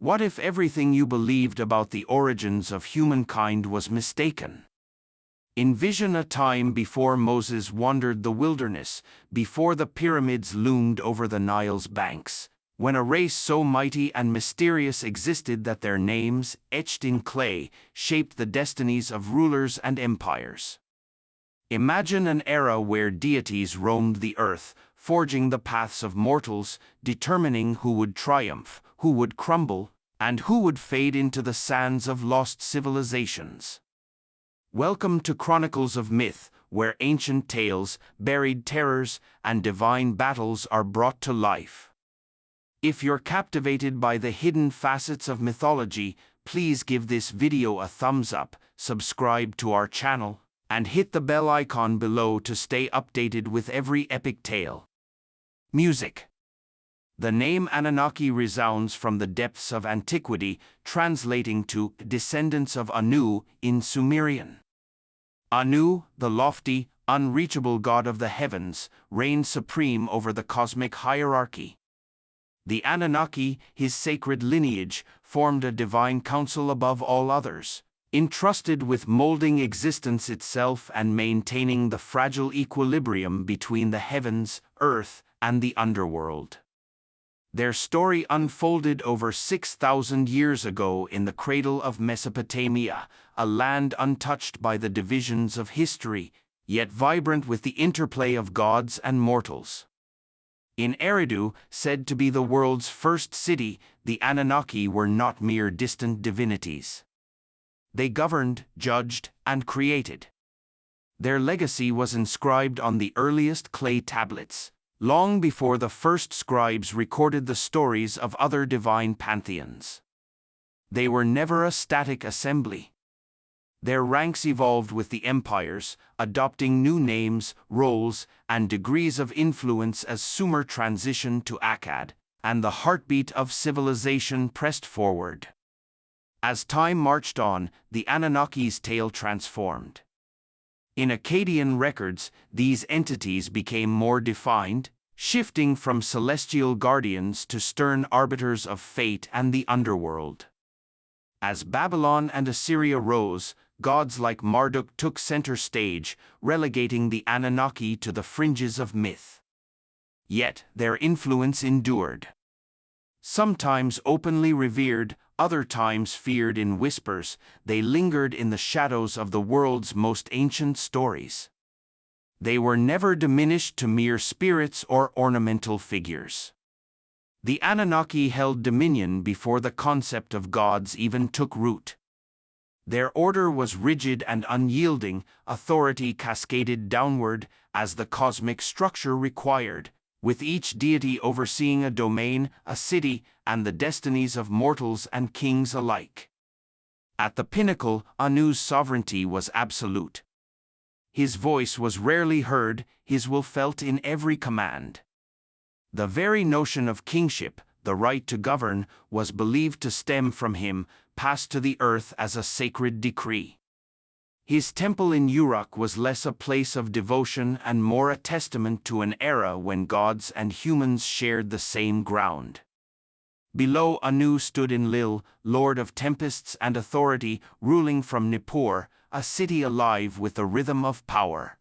What if everything you believed about the origins of humankind was mistaken? Envision a time before Moses wandered the wilderness, before the pyramids loomed over the Nile's banks, when a race so mighty and mysterious existed that their names, etched in clay, shaped the destinies of rulers and empires. Imagine an era where deities roamed the earth, forging the paths of mortals, determining who would triumph, who would crumble, and who would fade into the sands of lost civilizations. Welcome to Chronicles of Myth, where ancient tales, buried terrors, and divine battles are brought to life. If you're captivated by the hidden facets of mythology, please give this video a thumbs up, subscribe to our channel, and hit the bell icon below to stay updated with every epic tale. Music. The name Anunnaki resounds from the depths of antiquity, translating to descendants of Anu in Sumerian. Anu, the lofty, unreachable god of the heavens, reigned supreme over the cosmic hierarchy. The Anunnaki, his sacred lineage, formed a divine council above all others, entrusted with molding existence itself and maintaining the fragile equilibrium between the heavens, earth, and the underworld. Their story unfolded over 6,000 years ago in the cradle of Mesopotamia, a land untouched by the divisions of history, yet vibrant with the interplay of gods and mortals. In Eridu, said to be the world's first city, the Anunnaki were not mere distant divinities. They governed, judged, and created. Their legacy was inscribed on the earliest clay tablets, long before the first scribes recorded the stories of other divine pantheons. They were never a static assembly. Their ranks evolved with the empires, adopting new names, roles, and degrees of influence as Sumer transitioned to Akkad, and the heartbeat of civilization pressed forward. As time marched on, the Anunnaki's tale transformed. In Akkadian records, these entities became more defined, shifting from celestial guardians to stern arbiters of fate and the underworld. As Babylon and Assyria rose, gods like Marduk took center stage, relegating the Anunnaki to the fringes of myth. Yet their influence endured. Sometimes openly revered, other times feared in whispers, they lingered in the shadows of the world's most ancient stories. They were never diminished to mere spirits or ornamental figures. The Anunnaki held dominion before the concept of gods even took root. Their order was rigid and unyielding, authority cascaded downward as the cosmic structure required, with each deity overseeing a domain, a city, and the destinies of mortals and kings alike. At the pinnacle, Anu's sovereignty was absolute. His voice was rarely heard, his will felt in every command. The very notion of kingship, the right to govern, was believed to stem from him, passed to the earth as a sacred decree. His temple in Uruk was less a place of devotion and more a testament to an era when gods and humans shared the same ground. Below Anu stood Enlil, lord of tempests and authority, ruling from Nippur, a city alive with the rhythm of power.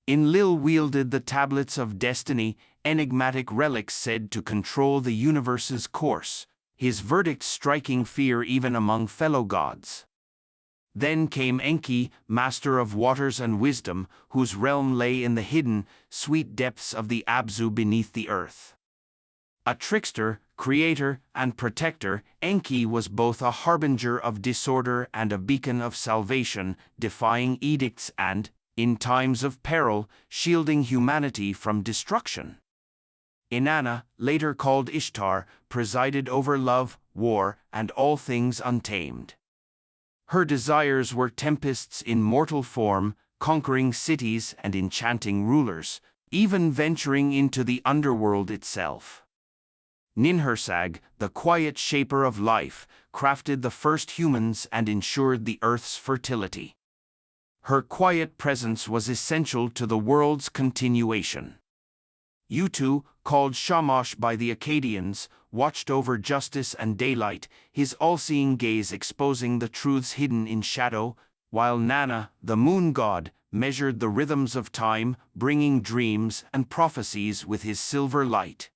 Enlil wielded the tablets of destiny, enigmatic relics said to control the universe's course, his verdict striking fear even among fellow gods. Then came Enki, master of waters and wisdom, whose realm lay in the hidden, sweet depths of the Abzu beneath the earth. A trickster, creator, and protector, Enki was both a harbinger of disorder and a beacon of salvation, defying edicts and, in times of peril, shielding humanity from destruction. Inanna, later called Ishtar, presided over love, war, and all things untamed. Her desires were tempests in mortal form, conquering cities and enchanting rulers, even venturing into the underworld itself. Ninhursag, the quiet shaper of life, crafted the first humans and ensured the earth's fertility. Her quiet presence was essential to the world's continuation. Utu, called Shamash by the Akkadians, watched over justice and daylight, his all-seeing gaze exposing the truths hidden in shadow, while Nana, the moon god, measured the rhythms of time, bringing dreams and prophecies with his silver light.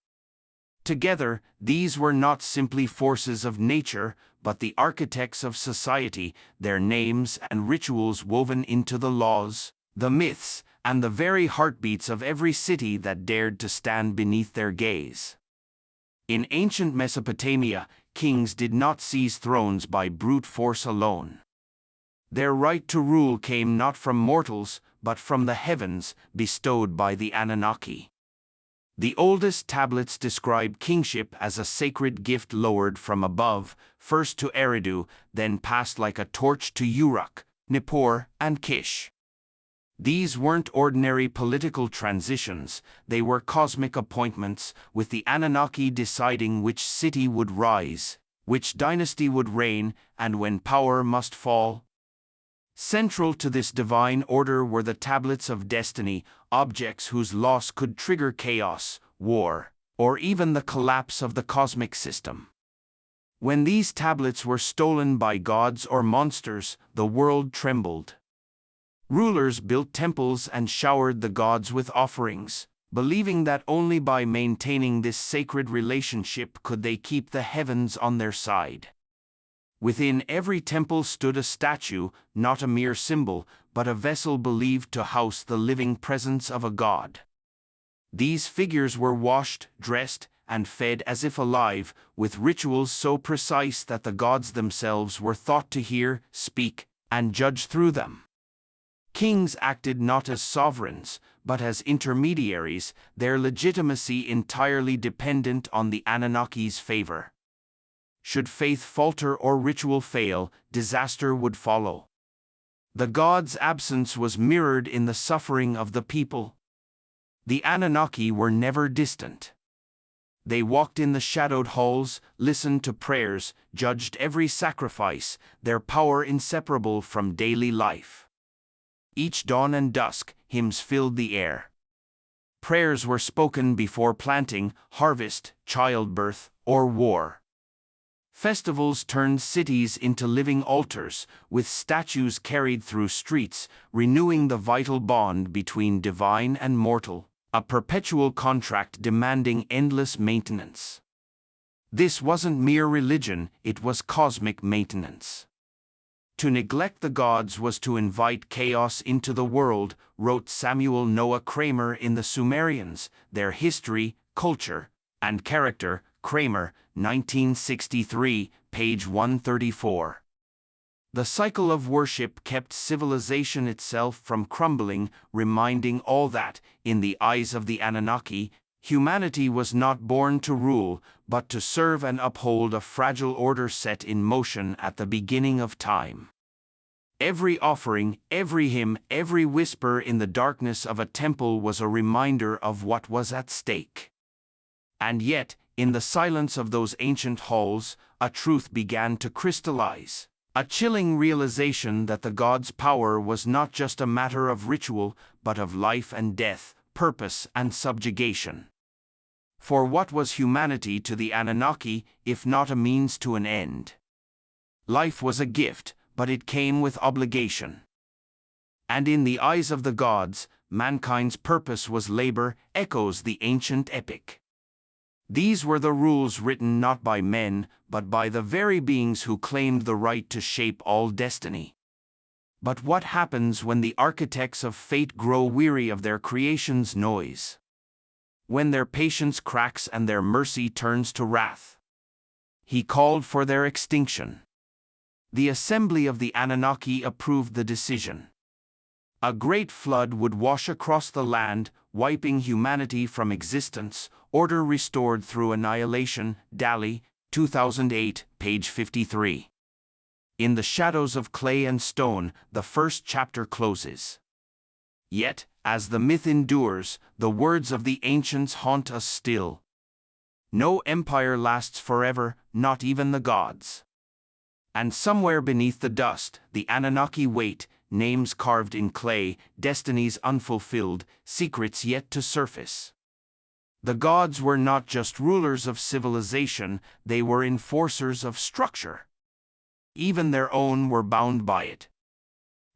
Together, these were not simply forces of nature, but the architects of society, their names and rituals woven into the laws, the myths, and the very heartbeats of every city that dared to stand beneath their gaze. In ancient Mesopotamia, kings did not seize thrones by brute force alone. Their right to rule came not from mortals, but from the heavens, bestowed by the Anunnaki. The oldest tablets describe kingship as a sacred gift lowered from above, first to Eridu, then passed like a torch to Uruk, Nippur, and Kish. These weren't ordinary political transitions, they were cosmic appointments, with the Anunnaki deciding which city would rise, which dynasty would reign, and when power must fall. Central to this divine order were the tablets of destiny, objects whose loss could trigger chaos, war, or even the collapse of the cosmic system. When these tablets were stolen by gods or monsters, the world trembled. Rulers built temples and showered the gods with offerings, believing that only by maintaining this sacred relationship could they keep the heavens on their side. Within every temple stood a statue, not a mere symbol, but a vessel believed to house the living presence of a god. These figures were washed, dressed, and fed as if alive, with rituals so precise that the gods themselves were thought to hear, speak, and judge through them. Kings acted not as sovereigns, but as intermediaries, their legitimacy entirely dependent on the Anunnaki's favor. Should faith falter or ritual fail, disaster would follow. The gods' absence was mirrored in the suffering of the people. The Anunnaki were never distant. They walked in the shadowed halls, listened to prayers, judged every sacrifice, their power inseparable from daily life. Each dawn and dusk, hymns filled the air. Prayers were spoken before planting, harvest, childbirth, or war. Festivals turned cities into living altars, with statues carried through streets, renewing the vital bond between divine and mortal, a perpetual contract demanding endless maintenance. This wasn't mere religion, it was cosmic maintenance. To neglect the gods was to invite chaos into the world, wrote Samuel Noah Kramer in The Sumerians, Their History, Culture, and Character, Kramer, 1963, page 134. The cycle of worship kept civilization itself from crumbling, reminding all that, in the eyes of the Anunnaki, humanity was not born to rule, but to serve and uphold a fragile order set in motion at the beginning of time. Every offering, every hymn, every whisper in the darkness of a temple was a reminder of what was at stake. And yet, in the silence of those ancient halls, a truth began to crystallize. A chilling realization that the gods' power was not just a matter of ritual, but of life and death, purpose and subjugation. For what was humanity to the Anunnaki, if not a means to an end? Life was a gift, but it came with obligation. And in the eyes of the gods, mankind's purpose was labor, echoes the ancient epic. These were the rules written not by men, but by the very beings who claimed the right to shape all destiny. But what happens when the architects of fate grow weary of their creation's noise? When their patience cracks and their mercy turns to wrath? He called for their extinction. The assembly of the Anunnaki approved the decision. A great flood would wash across the land, wiping humanity from existence, order restored through annihilation, Daly, 2008, page 53. In the shadows of clay and stone, the first chapter closes. Yet, as the myth endures, the words of the ancients haunt us still. No empire lasts forever, not even the gods. And somewhere beneath the dust, the Anunnaki wait, names carved in clay, destinies unfulfilled, secrets yet to surface. The gods were not just rulers of civilization, they were enforcers of structure. Even their own were bound by it.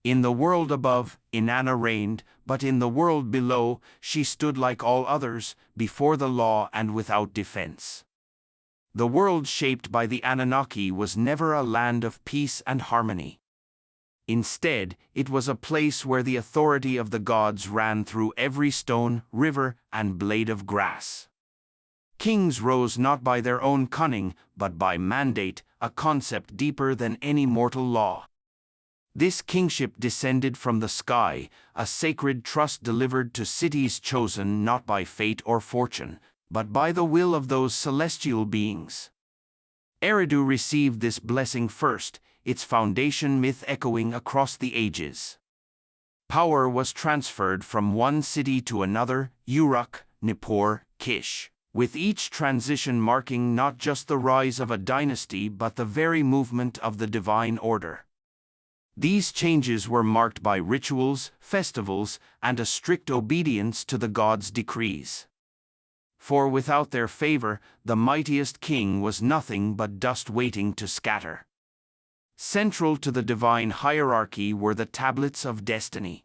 In the world above, Inanna reigned, but in the world below, she stood like all others, before the law and without defense. The world shaped by the Anunnaki was never a land of peace and harmony. Instead, it was a place where the authority of the gods ran through every stone, river, and blade of grass. Kings rose not by their own cunning, but by mandate, a concept deeper than any mortal law. This kingship descended from the sky, a sacred trust delivered to cities chosen not by fate or fortune, but by the will of those celestial beings. Eridu received this blessing first, its foundation myth echoing across the ages. Power was transferred from one city to another, Uruk, Nippur, Kish, with each transition marking not just the rise of a dynasty but the very movement of the divine order. These changes were marked by rituals, festivals, and a strict obedience to the gods' decrees. For without their favor, the mightiest king was nothing but dust waiting to scatter. Central to the divine hierarchy were the tablets of destiny.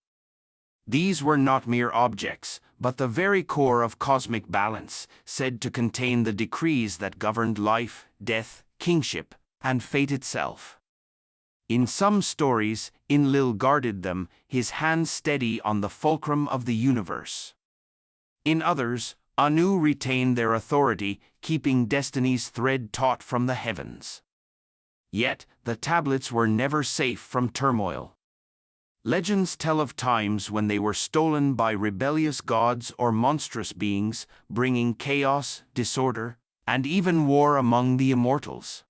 These were not mere objects, but the very core of cosmic balance, said to contain the decrees that governed life, death, kingship, and fate itself. In some stories, Enlil guarded them, his hands steady on the fulcrum of the universe. In others, Anu retained their authority, keeping destiny's thread taut from the heavens. Yet, the tablets were never safe from turmoil. Legends tell of times when they were stolen by rebellious gods or monstrous beings, bringing chaos, disorder, and even war among the immortals.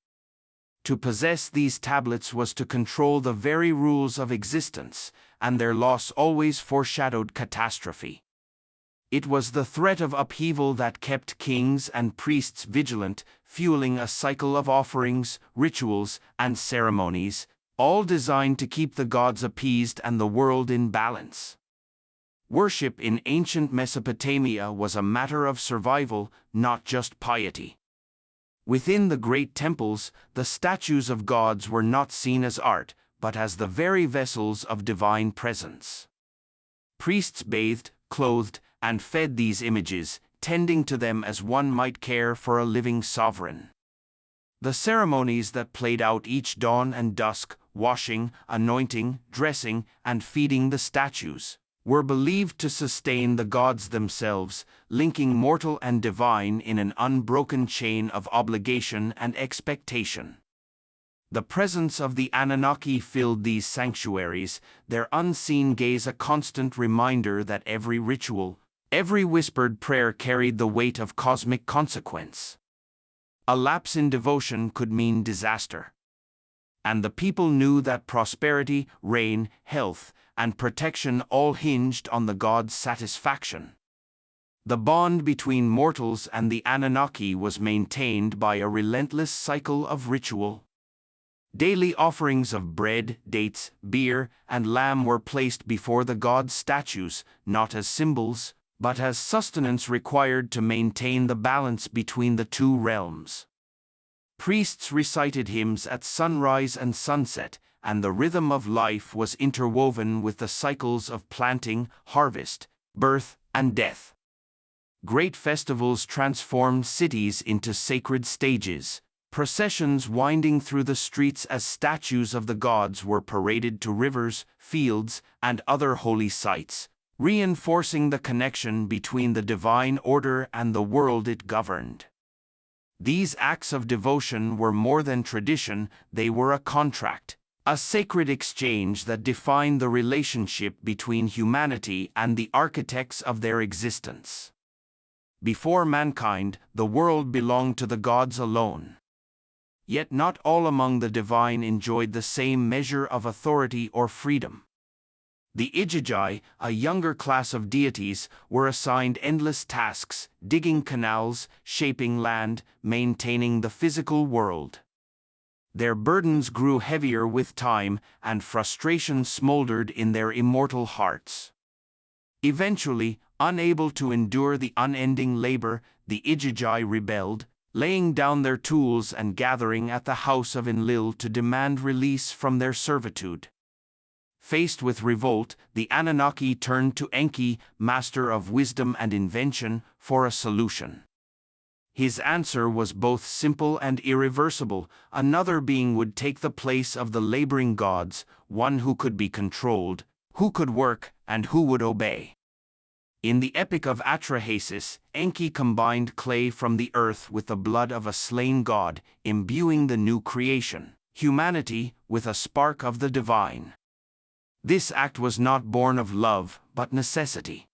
To possess these tablets was to control the very rules of existence, and their loss always foreshadowed catastrophe. It was the threat of upheaval that kept kings and priests vigilant, fueling a cycle of offerings, rituals, and ceremonies, all designed to keep the gods appeased and the world in balance. Worship in ancient Mesopotamia was a matter of survival, not just piety. Within the great temples, the statues of gods were not seen as art, but as the very vessels of divine presence. Priests bathed, clothed, and fed these images, tending to them as one might care for a living sovereign. The ceremonies that played out each dawn and dusk, washing, anointing, dressing, and feeding the statues, were believed to sustain the gods themselves, linking mortal and divine in an unbroken chain of obligation and expectation. The presence of the Anunnaki filled these sanctuaries, their unseen gaze a constant reminder that every ritual, every whispered prayer carried the weight of cosmic consequence. A lapse in devotion could mean disaster. And the people knew that prosperity, rain, health, and protection all hinged on the gods' satisfaction. The bond between mortals and the Anunnaki was maintained by a relentless cycle of ritual. Daily offerings of bread, dates, beer, and lamb were placed before the gods' statues, not as symbols, but as sustenance required to maintain the balance between the two realms. Priests recited hymns at sunrise and sunset, and the rhythm of life was interwoven with the cycles of planting, harvest, birth, and death. Great festivals transformed cities into sacred stages, processions winding through the streets as statues of the gods were paraded to rivers, fields, and other holy sites, reinforcing the connection between the divine order and the world it governed. These acts of devotion were more than tradition, they were a contract, a sacred exchange that defined the relationship between humanity and the architects of their existence. Before mankind, the world belonged to the gods alone. Yet not all among the divine enjoyed the same measure of authority or freedom. The Igigi, a younger class of deities, were assigned endless tasks, digging canals, shaping land, maintaining the physical world. Their burdens grew heavier with time, and frustration smoldered in their immortal hearts. Eventually, Unable to endure the unending labor, the Igigi rebelled, laying down their tools and gathering at the house of Enlil to demand release from their servitude. Faced with revolt, the Anunnaki turned to Enki, master of wisdom and invention, for a solution. His answer was both simple and irreversible. Another being would take the place of the laboring gods, one who could be controlled, who could work, and who would obey. In the epic of Atrahasis, Enki combined clay from the earth with the blood of a slain god, imbuing the new creation, humanity, with a spark of the divine. This act was not born of love, but necessity.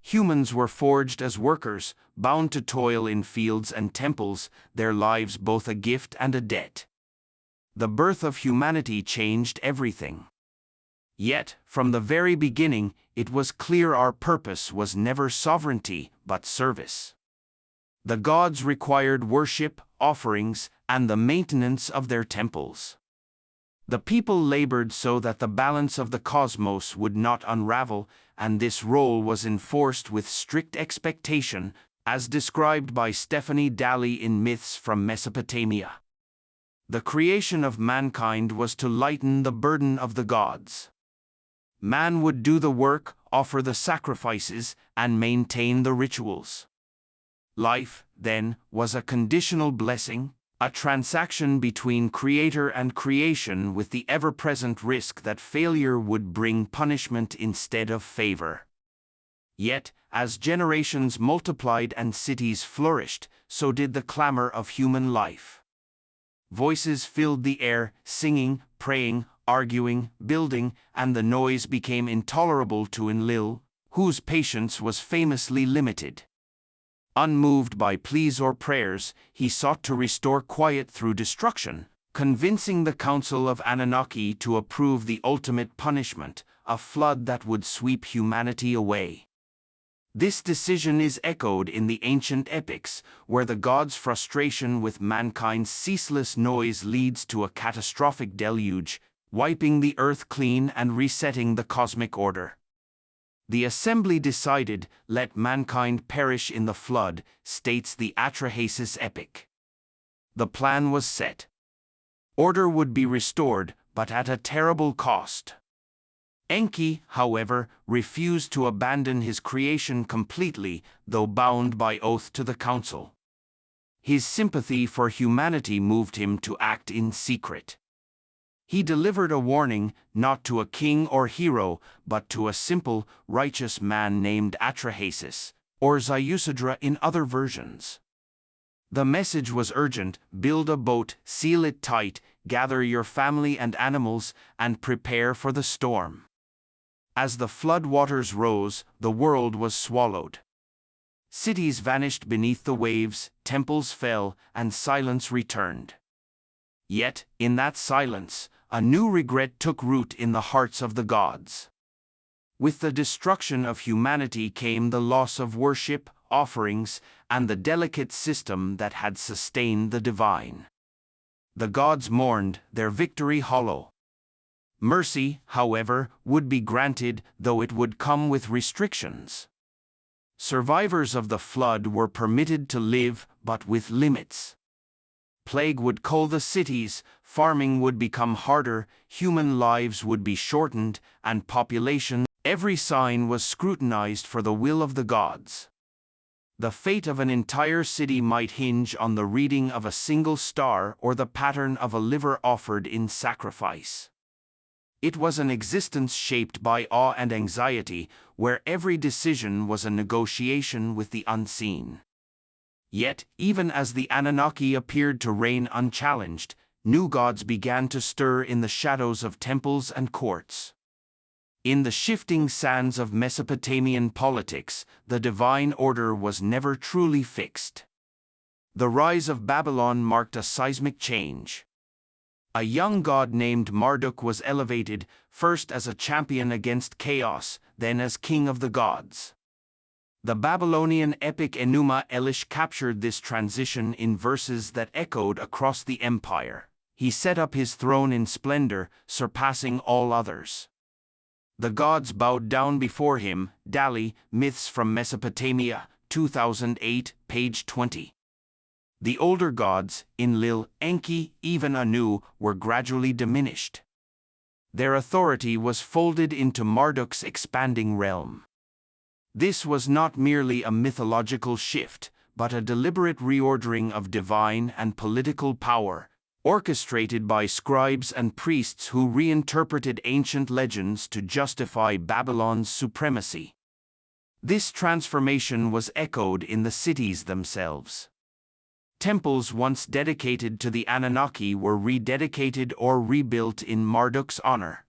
Humans were forged as workers, bound to toil in fields and temples, their lives both a gift and a debt. The birth of humanity changed everything. Yet, from the very beginning, it was clear our purpose was never sovereignty, but service. The gods required worship, offerings, and the maintenance of their temples. The people labored so that the balance of the cosmos would not unravel, and this role was enforced with strict expectation, as described by Stephanie Dalley in Myths from Mesopotamia. The creation of mankind was to lighten the burden of the gods. Man would do the work, offer the sacrifices, and maintain the rituals. Life, then, was a conditional blessing, a transaction between creator and creation with the ever-present risk that failure would bring punishment instead of favor. Yet, as generations multiplied and cities flourished, so did the clamor of human life. Voices filled the air, singing, praying, arguing, building, and the noise became intolerable to Enlil, whose patience was famously limited. Unmoved by pleas or prayers, he sought to restore quiet through destruction, convincing the Council of Anunnaki to approve the ultimate punishment, a flood that would sweep humanity away. This decision is echoed in the ancient epics, where the gods' frustration with mankind's ceaseless noise leads to a catastrophic deluge, wiping the earth clean and resetting the cosmic order. The assembly decided, "Let mankind perish in the flood," states the Atrahasis epic. The plan was set. Order would be restored, but at a terrible cost. Enki, however, refused to abandon his creation completely, though bound by oath to the council. His sympathy for humanity moved him to act in secret. He delivered a warning, not to a king or hero, but to a simple, righteous man named Atrahasis, or Ziusadra in other versions. The message was urgent: build a boat, seal it tight, gather your family and animals, and prepare for the storm. As the flood waters rose, the world was swallowed. Cities vanished beneath the waves, temples fell, and silence returned. Yet, in that silence, a new regret took root in the hearts of the gods. With the destruction of humanity came the loss of worship, offerings, and the delicate system that had sustained the divine. The gods mourned, their victory hollow. Mercy, however, would be granted, though it would come with restrictions. Survivors of the flood were permitted to live, but with limits. Plague would cull the cities, farming would become harder, human lives would be shortened, and population. Every sign was scrutinized for the will of the gods. The fate of an entire city might hinge on the reading of a single star or the pattern of a liver offered in sacrifice. It was an existence shaped by awe and anxiety, where every decision was a negotiation with the unseen. Yet, even as the Anunnaki appeared to reign unchallenged, new gods began to stir in the shadows of temples and courts. In the shifting sands of Mesopotamian politics, the divine order was never truly fixed. The rise of Babylon marked a seismic change. A young god named Marduk was elevated, first as a champion against chaos, then as king of the gods. The Babylonian epic Enuma Elish captured this transition in verses that echoed across the empire. He set up his throne in splendor, surpassing all others. The gods bowed down before him. Dali, Myths from Mesopotamia, 2008, page 20. The older gods, Enlil, Enki, even Anu, were gradually diminished. Their authority was folded into Marduk's expanding realm. This was not merely a mythological shift, but a deliberate reordering of divine and political power, orchestrated by scribes and priests who reinterpreted ancient legends to justify Babylon's supremacy. This transformation was echoed in the cities themselves. Temples once dedicated to the Anunnaki were rededicated or rebuilt in Marduk's honor.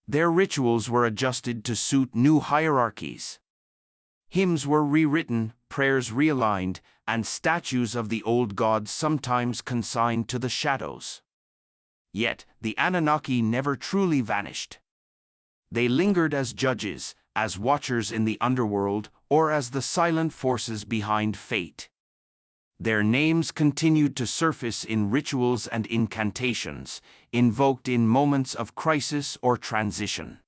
Their rituals were adjusted to suit new hierarchies. Hymns were rewritten, prayers realigned, and statues of the old gods sometimes consigned to the shadows. Yet, the Anunnaki never truly vanished. They lingered as judges, as watchers in the underworld, or as the silent forces behind fate. Their names continued to surface in rituals and incantations, invoked in moments of crisis or transition.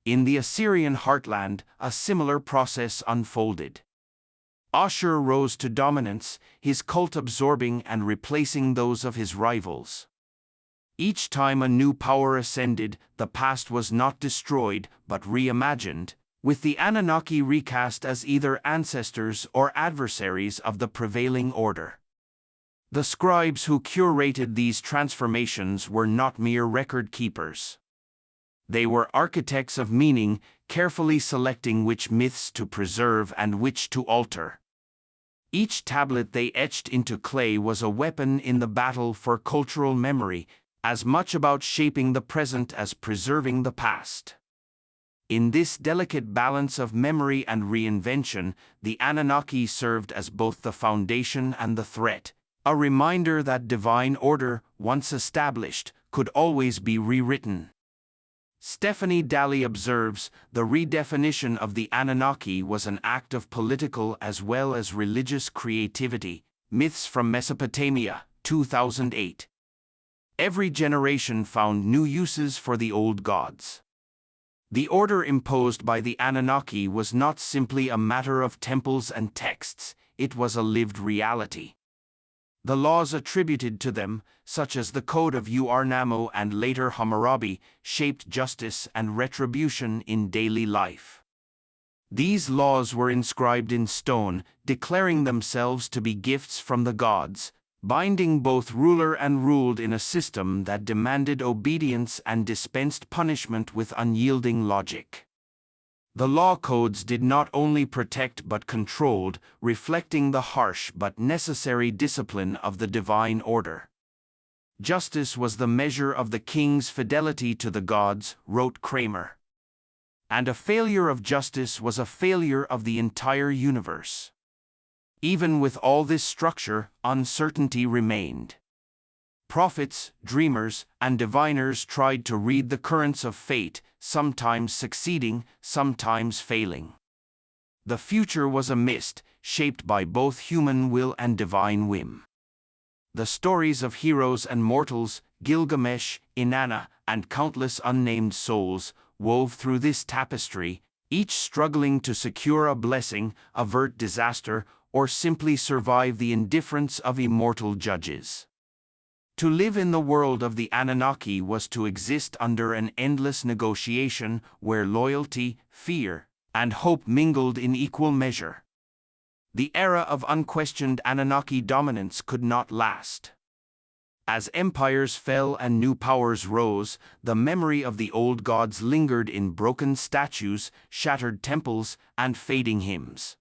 In the Assyrian heartland, a similar process unfolded. Ashur rose to dominance, his cult absorbing and replacing those of his rivals. Each time a new power ascended, the past was not destroyed, but reimagined, with the Anunnaki recast as either ancestors or adversaries of the prevailing order. The scribes who curated these transformations were not mere record keepers. They were architects of meaning, carefully selecting which myths to preserve and which to alter. Each tablet they etched into clay was a weapon in the battle for cultural memory, as much about shaping the present as preserving the past. In this delicate balance of memory and reinvention, the Anunnaki served as both the foundation and the threat, a reminder that divine order, once established, could always be rewritten. Stephanie Dali observes, the redefinition of the Anunnaki was an act of political as well as religious creativity. Myths from Mesopotamia, 2008. Every generation found new uses for the old gods. The order imposed by the Anunnaki was not simply a matter of temples and texts, it was a lived reality. The laws attributed to them, such as the Code of Ur-Nammu and later Hammurabi, shaped justice and retribution in daily life. These laws were inscribed in stone, declaring themselves to be gifts from the gods, binding both ruler and ruled in a system that demanded obedience and dispensed punishment with unyielding logic. The law codes did not only protect but controlled, reflecting the harsh but necessary discipline of the divine order. Justice was the measure of the king's fidelity to the gods, wrote Kramer. And a failure of justice was a failure of the entire universe. Even with all this structure, uncertainty remained. Prophets, dreamers, and diviners tried to read the currents of fate, sometimes succeeding, sometimes failing. The future was a mist, shaped by both human will and divine whim. The stories of heroes and mortals, Gilgamesh, Inanna, and countless unnamed souls, wove through this tapestry, each struggling to secure a blessing, avert disaster, or simply survive the indifference of immortal judges. To live in the world of the Anunnaki was to exist under an endless negotiation where loyalty, fear, and hope mingled in equal measure. The era of unquestioned Anunnaki dominance could not last. As empires fell and new powers rose, the memory of the old gods lingered in broken statues, shattered temples, and fading hymns.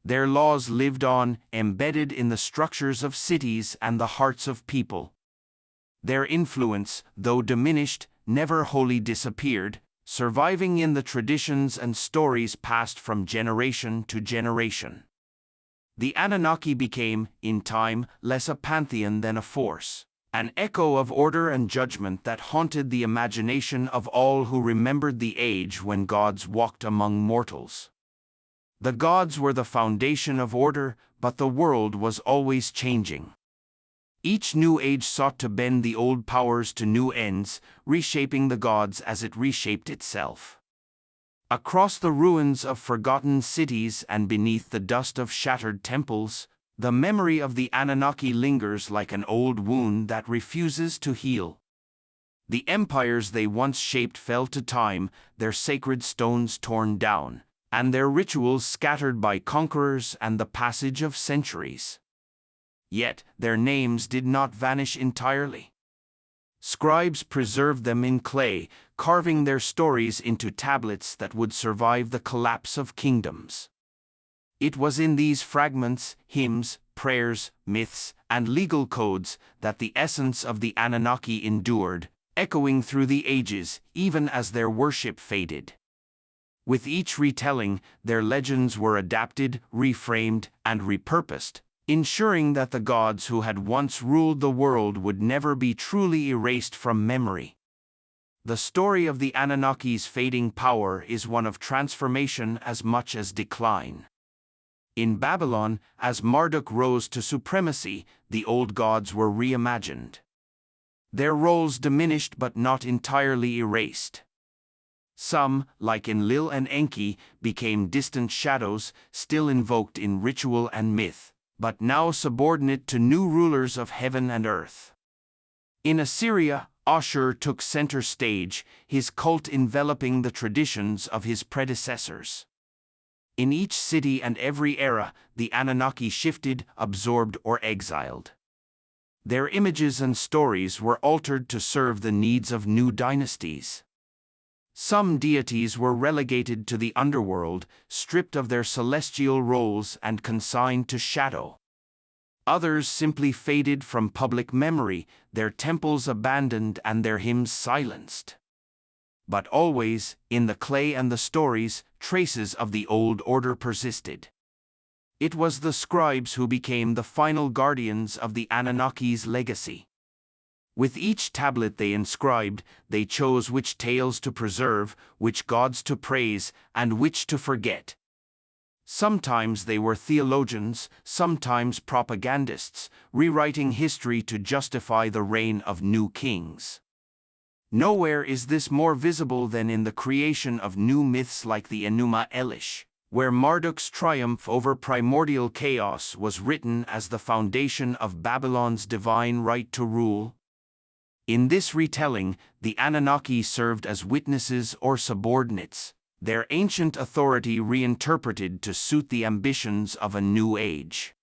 Their laws lived on, embedded in the structures of cities and the hearts of people. Their influence, though diminished, never wholly disappeared, surviving in the traditions and stories passed from generation to generation. The Anunnaki became, in time, less a pantheon than a force, an echo of order and judgment that haunted the imagination of all who remembered the age when gods walked among mortals. The gods were the foundation of order, but the world was always changing. Each new age sought to bend the old powers to new ends, reshaping the gods as it reshaped itself. Across the ruins of forgotten cities and beneath the dust of shattered temples, the memory of the Anunnaki lingers like an old wound that refuses to heal. The empires they once shaped fell to time, their sacred stones torn down, and their rituals scattered by conquerors and the passage of centuries. Yet their names did not vanish entirely. Scribes preserved them in clay, carving their stories into tablets that would survive the collapse of kingdoms. It was in these fragments, hymns, prayers, myths, and legal codes that the essence of the Anunnaki endured, echoing through the ages, even as their worship faded. With each retelling, their legends were adapted, reframed, and repurposed, ensuring that the gods who had once ruled the world would never be truly erased from memory. The story of the Anunnaki's fading power is one of transformation as much as decline. In Babylon, as Marduk rose to supremacy, the old gods were reimagined. Their roles diminished but not entirely erased. Some, like Enlil and Enki, became distant shadows, still invoked in ritual and myth, but now subordinate to new rulers of heaven and earth. In Assyria, Ashur took center stage, his cult enveloping the traditions of his predecessors. In each city and every era, the Anunnaki shifted, absorbed, or exiled. Their images and stories were altered to serve the needs of new dynasties. Some deities were relegated to the underworld, stripped of their celestial roles and consigned to shadow. Others simply faded from public memory, their temples abandoned and their hymns silenced. But always, in the clay and the stories, traces of the old order persisted. It was the scribes who became the final guardians of the Anunnaki's legacy. With each tablet they inscribed, they chose which tales to preserve, which gods to praise, and which to forget. Sometimes they were theologians, sometimes propagandists, rewriting history to justify the reign of new kings. Nowhere is this more visible than in the creation of new myths like the Enuma Elish, where Marduk's triumph over primordial chaos was written as the foundation of Babylon's divine right to rule. In this retelling, the Anunnaki served as witnesses or subordinates, their ancient authority reinterpreted to suit the ambitions of a new age.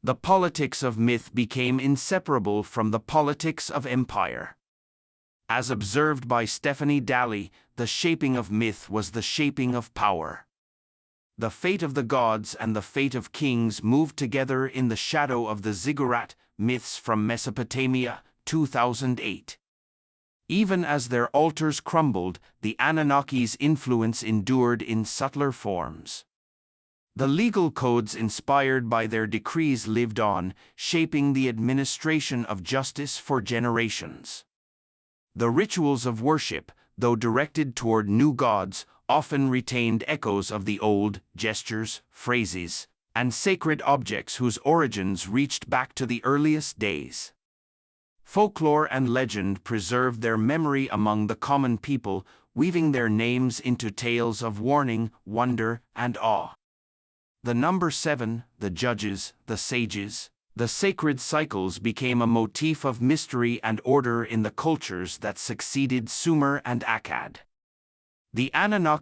The politics of myth became inseparable from the politics of empire. As observed by Stephanie Dalley, the shaping of myth was the shaping of power. The fate of the gods and the fate of kings moved together in the shadow of the ziggurat, myths from Mesopotamia, 2008. Even as their altars crumbled, the Anunnaki's influence endured in subtler forms. The legal codes inspired by their decrees lived on, shaping the administration of justice for generations. The rituals of worship, though directed toward new gods, often retained echoes of the old, gestures, phrases, and sacred objects whose origins reached back to the earliest days. Folklore and legend preserved their memory among the common people, weaving their names into tales of warning, wonder, and awe. The number 7, the judges, the sages, the sacred cycles became a motif of mystery and order in the cultures that succeeded Sumer and Akkad. The Anunnaki